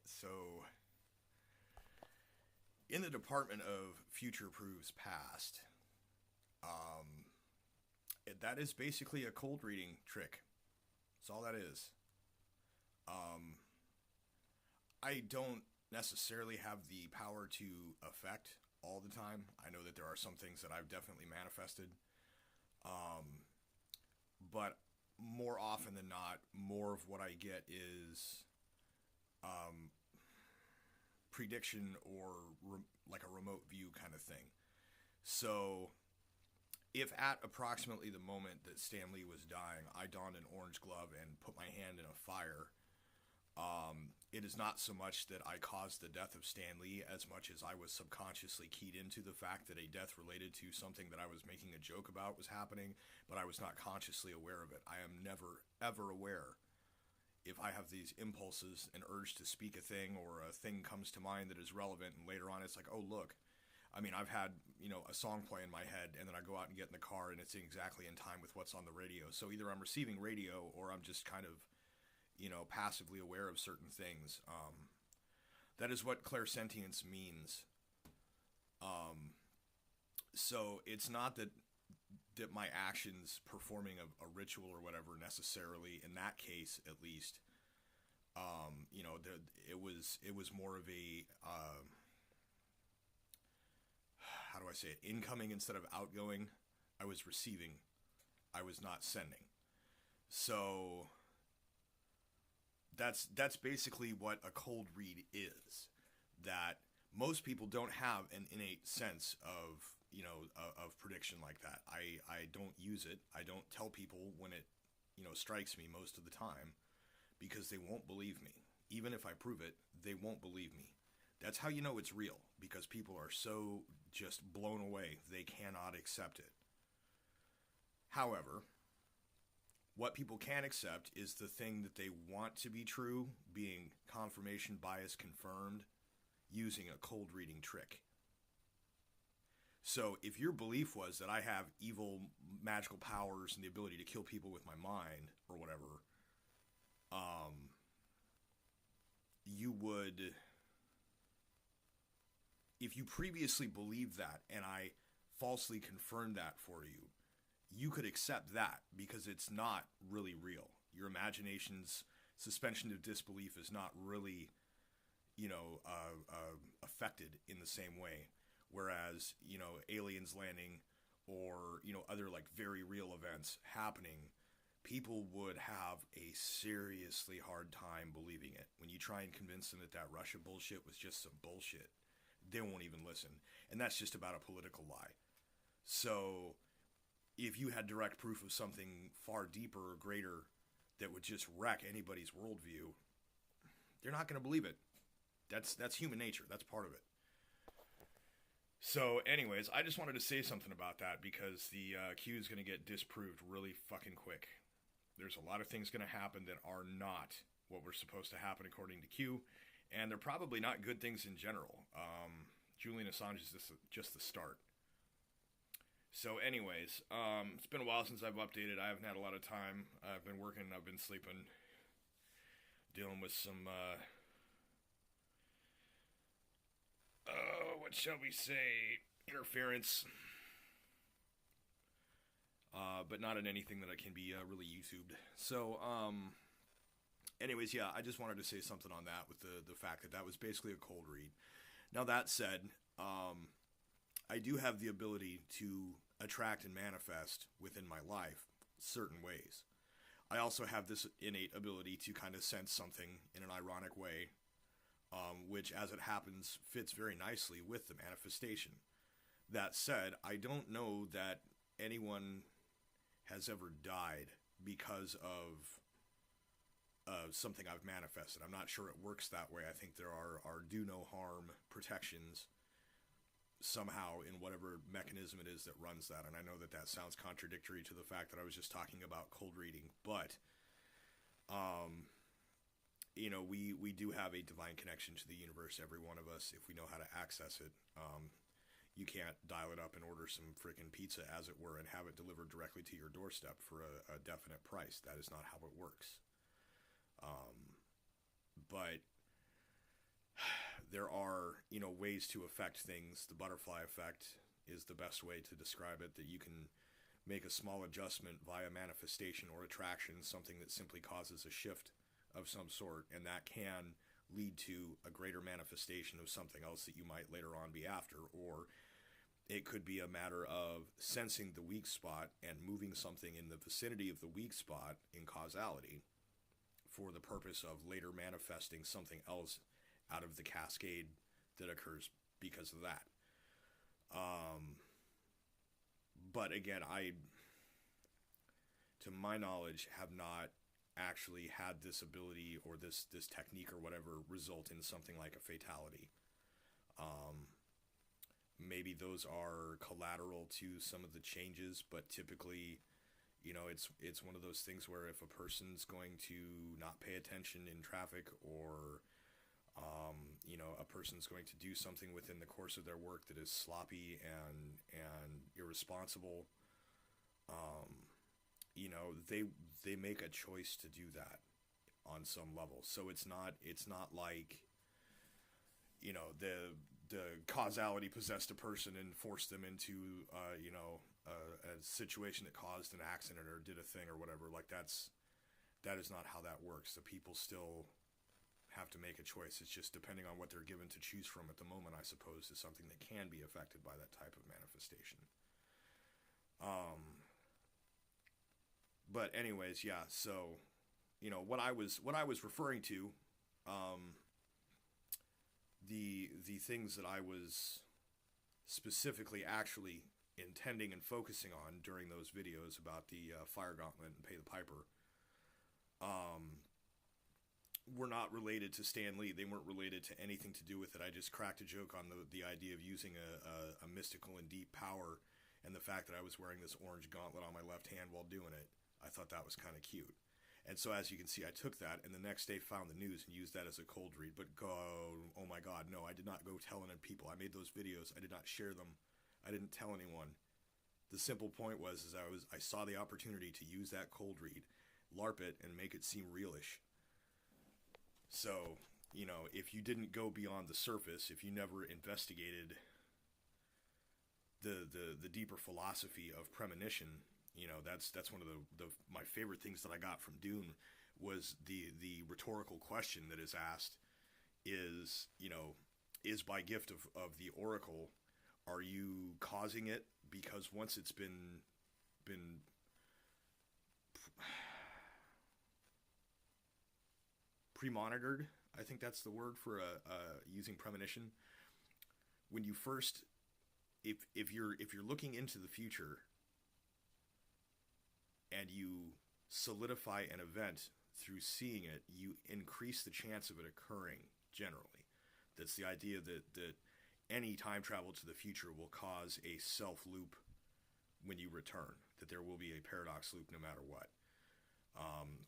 So, in the Department of Future Proofs Past, that is basically a cold reading trick. That's all that is. I don't necessarily have the power to affect all the time. I know that there are some things that I've definitely manifested. But more often than not, more of what I get is um, prediction or like a remote view kind of thing. So, if at approximately the moment that Stan Lee was dying, I donned an orange glove and put my hand in a fire, it is not so much that I caused the death of Stan Lee as much as I was subconsciously keyed into the fact that a death related to something that I was making a joke about was happening, but I was not consciously aware of it. I am never, ever aware if I have these impulses and urge to speak a thing or a thing comes to mind that is relevant, and later on it's like, oh, look. I mean, I've had, a song play in my head, and then I go out and get in the car, and it's exactly in time with what's on the radio. So either I'm receiving radio, or I'm just kind of, passively aware of certain things. That is what clairsentience means. So it's not that my actions performing a ritual or whatever necessarily, in that case at least, it was more of a how do I say it, incoming instead of outgoing. I was receiving, I was not sending. So that's basically what a cold read is. That most people don't have an innate sense of of prediction like that. I don't use it. I don't tell people when it strikes me most of the time because they won't believe me. Even if I prove it, they won't believe me. That's how you know it's real, because people are so just blown away they cannot accept it. However, what people can accept is the thing that they want to be true being confirmation bias confirmed using a cold reading trick. So if your belief was that I have evil magical powers and the ability to kill people with my mind or whatever, you would, if you previously believed that and I falsely confirmed that for you, you could accept that because it's not really real. Your imagination's suspension of disbelief is not really, affected in the same way. Whereas, aliens landing or, other like very real events happening, people would have a seriously hard time believing it. When you try and convince them that Russia bullshit was just some bullshit, they won't even listen. And that's just about a political lie. So if you had direct proof of something far deeper or greater that would just wreck anybody's worldview, they're not going to believe it. That's human nature. That's part of it. So anyways, I just wanted to say something about that because the Q is going to get disproved really fucking quick. There's a lot of things going to happen that are not what were supposed to happen according to Q, and they're probably not good things in general. Julian Assange is just the start. So anyways, it's been a while since I've updated. I haven't had a lot of time. I've been working, I've been sleeping, dealing with some, what shall we say, interference. But not in anything that can be really YouTubed. So, anyways, yeah, I just wanted to say something on that with the fact that was basically a cold read. Now, that said, I do have the ability to attract and manifest within my life certain ways. I also have this innate ability to kind of sense something in an ironic way, which, as it happens, fits very nicely with the manifestation. That said, I don't know that anyone has ever died because of something I've manifested. I'm not sure it works that way. I think there are do no harm protections somehow in whatever mechanism it is that runs that. And I know that sounds contradictory to the fact that I was just talking about cold reading, but we do have a divine connection to the universe, every one of us, if we know how to access it. You can't dial it up and order some freaking pizza, as it were, and have it delivered directly to your doorstep for a definite price. That is not how it works. But there are, ways to affect things. The butterfly effect is the best way to describe it, that you can make a small adjustment via manifestation or attraction, something that simply causes a shift of some sort, and that can lead to a greater manifestation of something else that you might later on be after. Or it could be a matter of sensing the weak spot and moving something in the vicinity of the weak spot in causality for the purpose of later manifesting something else out of the cascade that occurs because of that. But again, to my knowledge, have not actually had this ability or this technique or whatever result in something like a fatality. Maybe those are collateral to some of the changes, but typically, it's one of those things where if a person's going to not pay attention in traffic, or a person's going to do something within the course of their work that is sloppy and irresponsible, they make a choice to do that on some level. So it's not like the causality possessed a person and forced them into a situation that caused an accident or did a thing or whatever. Like that is not how that works. The people still have to make a choice. It's just depending on what they're given to choose from at the moment, I suppose, is something that can be affected by that type of manifestation. But anyways, yeah. So, what I was referring to, the things that I was specifically actually intending and focusing on during those videos about the Fire Gauntlet and Pay the Piper, were not related to Stan Lee. They weren't related to anything to do with it. I just cracked a joke on the idea of using a mystical and deep power, and the fact that I was wearing this orange gauntlet on my left hand while doing it. I thought that was kind of cute. And so as you can see, I took that and the next day found the news and used that as a cold read. But oh my God, no, I did not go telling people. I made those videos. I did not share them. I didn't tell anyone. The simple point was I saw the opportunity to use that cold read, LARP it, and make it seem realish. So, if you didn't go beyond the surface, if you never investigated the deeper philosophy of premonition, that's one of my favorite things that I got from Dune was the rhetorical question that is asked is by gift of the oracle, are you causing it? Because once it's been pre-monitored, I think that's the word for using premonition. When you first, if you're looking into the future and you solidify an event through seeing it, you increase the chance of it occurring generally. That's the idea that any time travel to the future will cause a self-loop when you return, that there will be a paradox loop no matter what.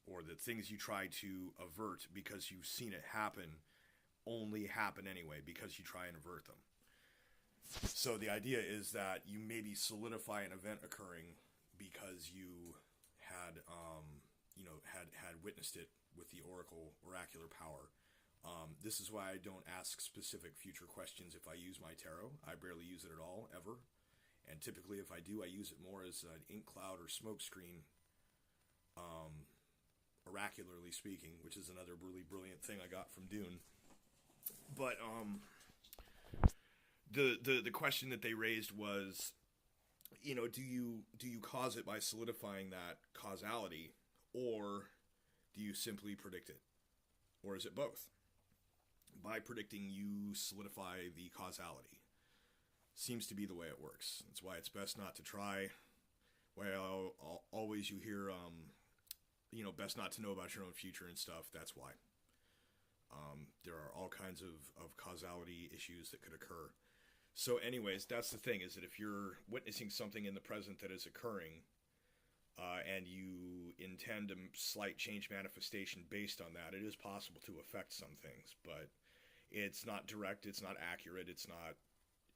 Or that things you try to avert because you've seen it happen only happen anyway because you try and avert them. So the idea is that you maybe solidify an event occurring because you had witnessed it with the oracular power. This is why I don't ask specific future questions if I use my tarot. I barely use it at all, ever. And typically if I do, I use it more as an ink cloud or smoke screen, oracularly speaking, which is another really brilliant thing I got from Dune. But the question that they raised was, do you cause it by solidifying that causality, or do you simply predict it? Or is it both? By predicting, you solidify the causality. Seems to be the way it works. That's why it's best not to try. Why always you hear, best not to know about your own future and stuff. That's why. There are all kinds of causality issues that could occur. So anyways, that's the thing, is that if you're witnessing something in the present that is occurring, and you intend a slight change manifestation based on that, it is possible to affect some things, but it's not direct, it's not accurate, it's not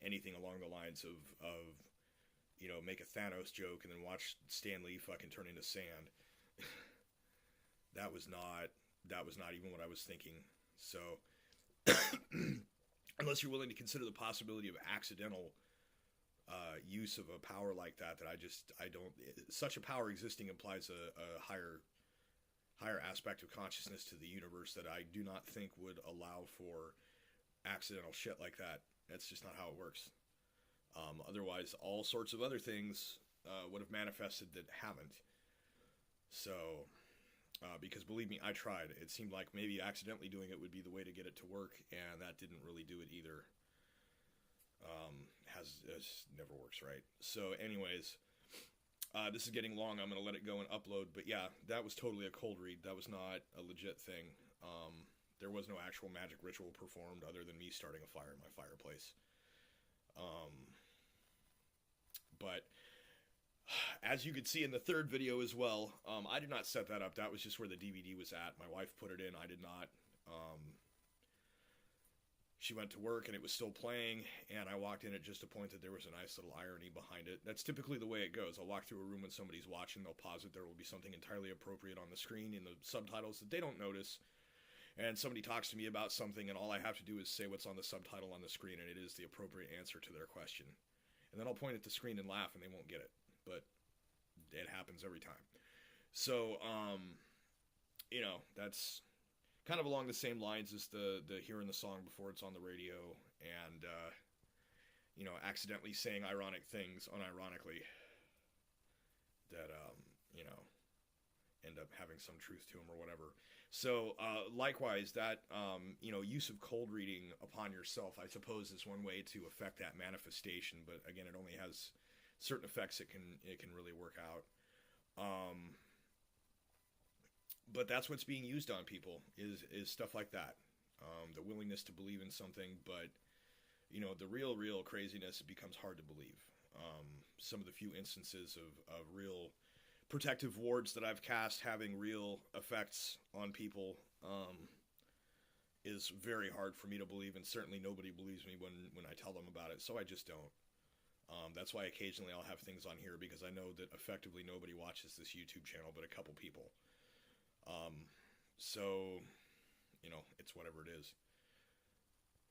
anything along the lines of make a Thanos joke and then watch Stan Lee fucking turn into sand. That was not even what I was thinking. So unless you're willing to consider the possibility of accidental use of a power like that. I don't. Such a power existing implies a higher aspect of consciousness to the universe that I do not think would allow for accidental shit like that. That's just not how it works. Otherwise, all sorts of other things would have manifested that haven't. So, because believe me, I tried. It seemed like maybe accidentally doing it would be the way to get it to work, and that didn't really do it either. Has never works right. So, anyways, this is getting long. I'm going to let it go and upload. But yeah, that was totally a cold read. That was not a legit thing. There was no actual magic ritual performed other than me starting a fire in my fireplace. But as you could see in the third video as well, I did not set that up. That was just where the DVD was at. My wife put it in. I did not. She went to work and it was still playing, and I walked in at just a point that there was a nice little irony behind it. That's typically the way it goes. I'll walk through a room when somebody's watching, they'll pause it, there will be something entirely appropriate on the screen in the subtitles that they don't notice, and somebody talks to me about something, and all I have to do is say what's on the subtitle on the screen, and it is the appropriate answer to their question. And then I'll point at the screen and laugh, and they won't get it. But it happens every time. So, that's kind of along the same lines as the hearing the song before it's on the radio, and accidentally saying ironic things unironically that end up having some truth to them or whatever. So likewise, that use of cold reading upon yourself, I suppose, is one way to affect that manifestation. But again, it only has certain effects it can really work out. But that's what's being used on people is stuff like that. The willingness to believe in something, but the real craziness becomes hard to believe. Some of the few instances of real protective wards that I've cast having real effects on people is very hard for me to believe, and certainly nobody believes me when I tell them about it, so I just don't. That's why occasionally I'll have things on here, because I know that effectively nobody watches this YouTube channel but a couple people. So, it's whatever it is.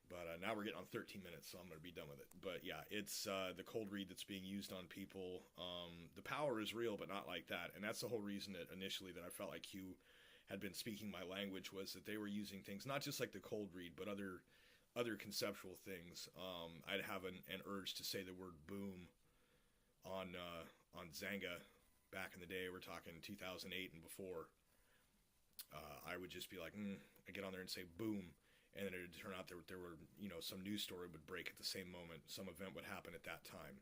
But now we're getting on 13 minutes, so I'm going to be done with it. But yeah, it's the cold read that's being used on people. The power is real, but not like that. And that's the whole reason that initially that I felt like Q had been speaking my language, was that they were using things, not just like the cold read, but other conceptual things. I'd have an urge to say the word boom on Zanga back in the day. We're talking 2008 and before. I would just be like, I get on there and say boom, and then it would turn out there were, some news story would break at the same moment, some event would happen at that time.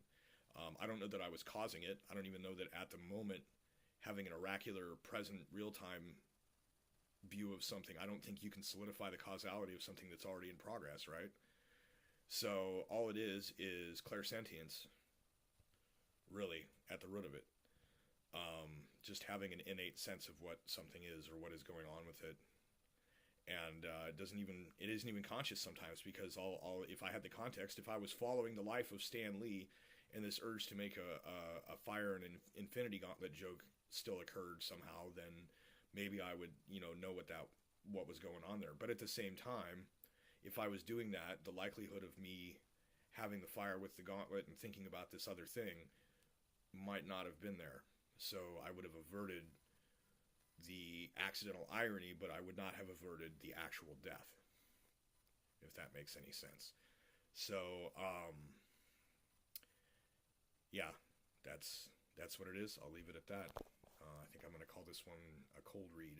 I don't know that I was causing it. I don't even know that at the moment, having an oracular, present, real-time view of something, I don't think you can solidify the causality of something that's already in progress, right? So all it is clairsentience, really, at the root of it. Just having an innate sense of what something is or what is going on with it. And it isn't even conscious sometimes, because if I had the context, if I was following the life of Stan Lee and this urge to make a Fire and Infinity Gauntlet joke still occurred somehow, then maybe I would, know what was going on there. But at the same time, if I was doing that, the likelihood of me having the fire with the gauntlet and thinking about this other thing might not have been there. So I would have averted the accidental irony, but I would not have averted the actual death, if that makes any sense. So, yeah, that's what it is. I'll leave it at that. I think I'm going to call this one a cold read.